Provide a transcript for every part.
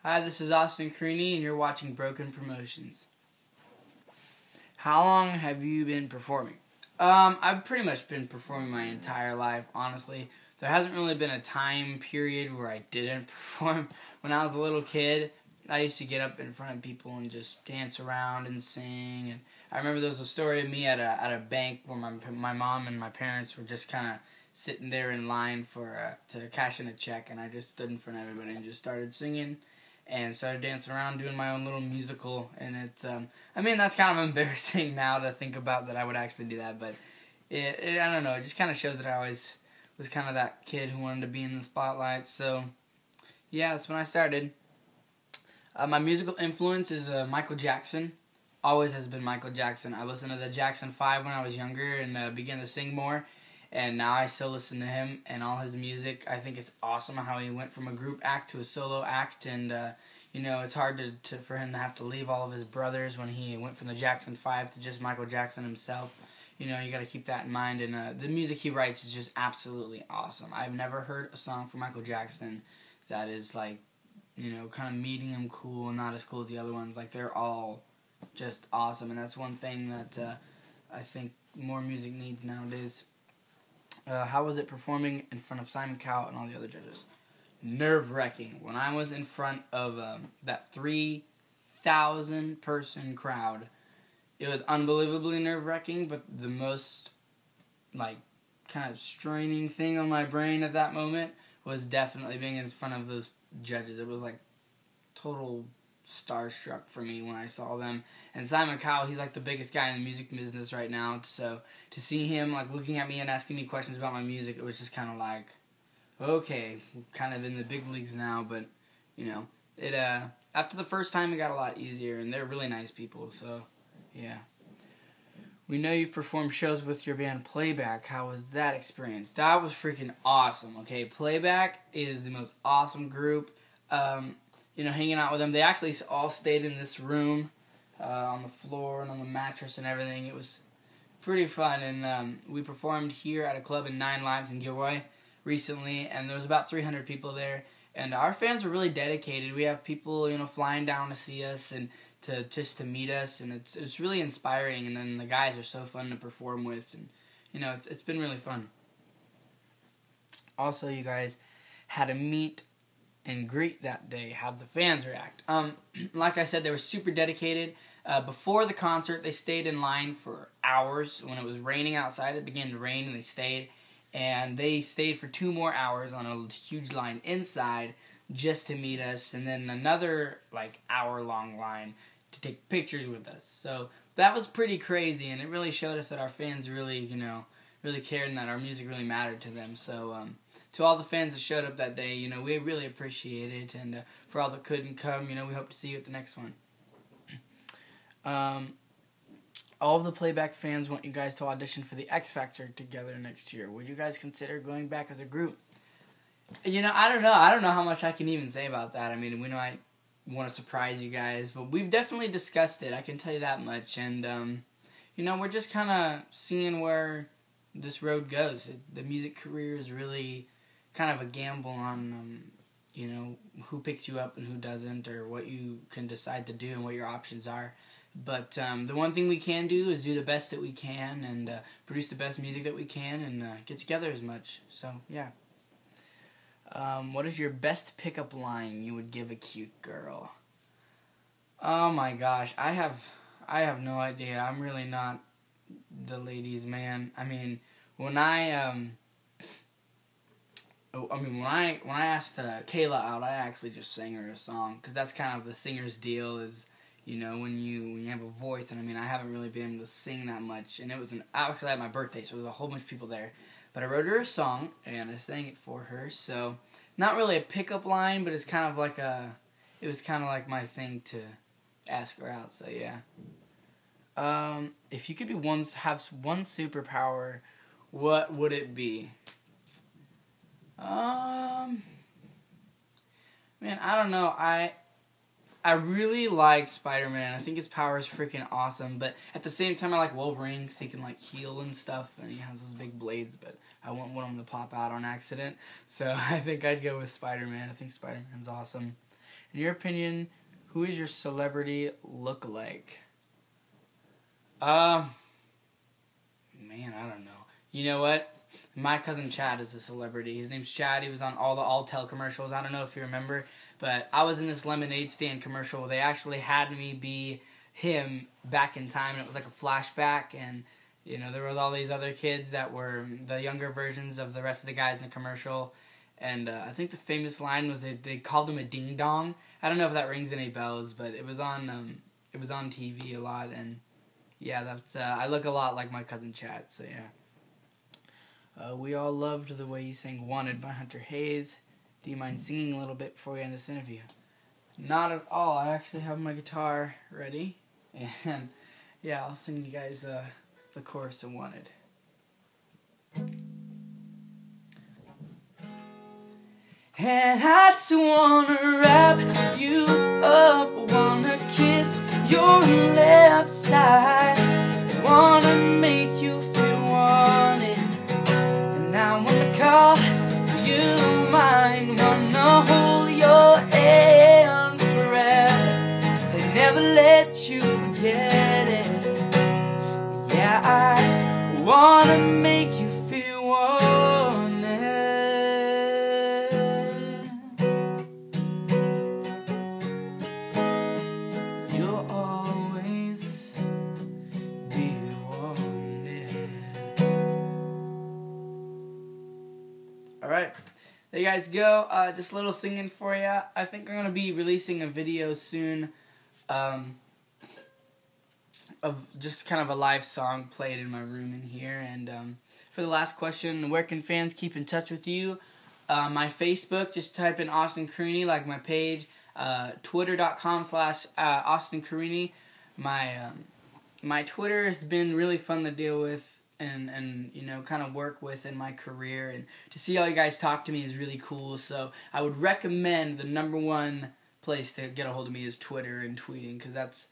Hi, this is Austin Corini, and you're watching Broken Promotions. How long have you been performing? I've pretty much been performing my entire life, honestly. There hasn't really been a time period where I didn't perform. When I was a little kid, I used to get up in front of people and just dance around and sing. And I remember there was a story of me at a bank where my mom and my parents were just kind of sitting there in line for to cash in a check, and I just stood in front of everybody and just started singing and started dancing around doing my own little musical. And it's I mean, that's kind of embarrassing now to think about that I would actually do that, but I don't know, it just kind of shows that I always was kind of that kid who wanted to be in the spotlight. So yeah, that's when I started. My musical influence is Michael Jackson. Always has been Michael Jackson. I listened to the Jackson 5 when I was younger and began to sing more. And now I still listen to him and all his music. I think it's awesome how he went from a group act to a solo act. And, you know, it's hard for him to have to leave all of his brothers when he went from the Jackson 5 to just Michael Jackson himself. You know, you got to keep that in mind. And the music he writes is just absolutely awesome. I've never heard a song from Michael Jackson that is, like, you know, kind of medium cool and not as cool as the other ones. Like, they're all just awesome. And that's one thing that I think more music needs nowadays. How was it performing in front of Simon Cowell and all the other judges? Nerve-wracking. When I was in front of that 3,000 person crowd, it was unbelievably nerve-wracking, but the most, like, kind of straining thing on my brain at that moment was definitely being in front of those judges. It was, like, total starstruck for me when I saw them. And Simon Cowell, he's like the biggest guy in the music business right now, so to see him like looking at me and asking me questions about my music, it was just kind of like, okay, kind of in the big leagues now. But you know, it after the first time it got a lot easier, and they're really nice people, so yeah. We know you've performed shows with your band Playback. How was that experience? That was freaking awesome. Okay, Playback is the most awesome group. You know, hanging out with them. They actually all stayed in this room on the floor and on the mattress and everything. It was pretty fun. And we performed here at a club in 9 Lives in Gilroy recently, and there was about 300 people there. And our fans are really dedicated. We have people, you know, flying down to see us and to meet us, and it's really inspiring. And then the guys are so fun to perform with, and you know, it's been really fun. Also, you guys had a meet and greet that day. How'd the fans react? Like I said, they were super dedicated. Before the concert, they stayed in line for hours. When it was raining outside, it began to rain, and they stayed. And they stayed for 2 more hours on a huge line inside just to meet us, and then another like hour-long line to take pictures with us. So that was pretty crazy, and it really showed us that our fans really, you know, really cared and that our music really mattered to them. So to all the fans that showed up that day, you know, we really appreciate it. And for all that couldn't come, you know, we hope to see you at the next one. All of the Playback fans want you guys to audition for the X Factor together next year. Would you guys consider going back as a group? You know, I don't know. I don't know how much I can even say about that. I mean, we know I want to surprise you guys, but we've definitely discussed it. I can tell you that much. And, you know, we're just kind of seeing where this road goes. The music career is really kind of a gamble on, you know, who picks you up and who doesn't, or what you can decide to do and what your options are. But the one thing we can do is do the best that we can and produce the best music that we can and get together as much. So, yeah. What is your best pickup line you would give a cute girl? Oh my gosh, I have no idea. I'm really not the ladies' man. I mean, when I asked Kayla out, I actually just sang her a song, because that's kind of the singer's deal. Is, you know, when you have a voice, and I mean, I haven't really been able to sing that much, and it was actually at my birthday, so there was a whole bunch of people there. But I wrote her a song, and I sang it for her. So not really a pickup line, but it's kind of like it was kind of like my thing to ask her out. So yeah. If you could have one superpower, what would it be? Man, I don't know. I really like Spider-Man. I think his power is freaking awesome, but at the same time I like Wolverine because he can like heal and stuff, and he has those big blades, but I wouldn't want him to pop out on accident. So I think I'd go with Spider-Man. I think Spider-Man's awesome. In your opinion, who is your celebrity look-alike? Man, I don't know. You know what? My cousin Chad is a celebrity. His name's Chad. He was on all the Alltel commercials. I don't know if you remember, but I was in this lemonade stand commercial. They actually had me be him back in time, and it was like a flashback, and there was all these other kids that were the younger versions of the rest of the guys in the commercial, and I think the famous line was they called him a ding dong. I don't know if that rings any bells, but it was on TV a lot, and yeah, that's I look a lot like my cousin Chad. So yeah, we all loved the way you sang "Wanted" by Hunter Hayes. Do you mind singing a little bit before we end this interview? Not at all. I actually have my guitar ready, and yeah, I'll sing you guys the chorus of "Wanted." And I just wanna wrap you up, wanna kiss your left side, wanna make you feel wanted, and I wanna call you mine, wanna hold your hand forever, and never let you forget it. Yeah, I wanna make you feel wanted. You'll always be wanted. Alright, there you guys go. Just a little singing for you. I think I'm going to be releasing a video soon of just kind of a live song played in my room in here. And for the last question, where can fans keep in touch with you? My Facebook, just type in Austin Corini, like my page. Twitter.com/Austin Corini. My Twitter has been really fun to deal with and kind of work with in my career, and to see all you guys talk to me is really cool. So I would recommend the #1 place to get a hold of me is Twitter and tweeting, because that's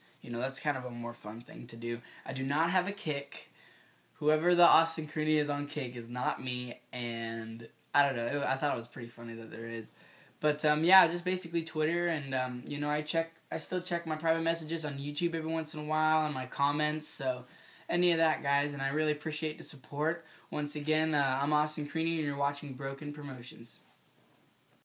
kind of a more fun thing to do. I do not have a Kick. Whoever the Austin Corini is on Kick is not me, and I don't know. I thought it was pretty funny that there is. But yeah, just basically Twitter, and I still check my private messages on YouTube every once in a while, and my comments, so any of that, guys, and I really appreciate the support. Once again, I'm Austin Corini, and you're watching Broken Promotions.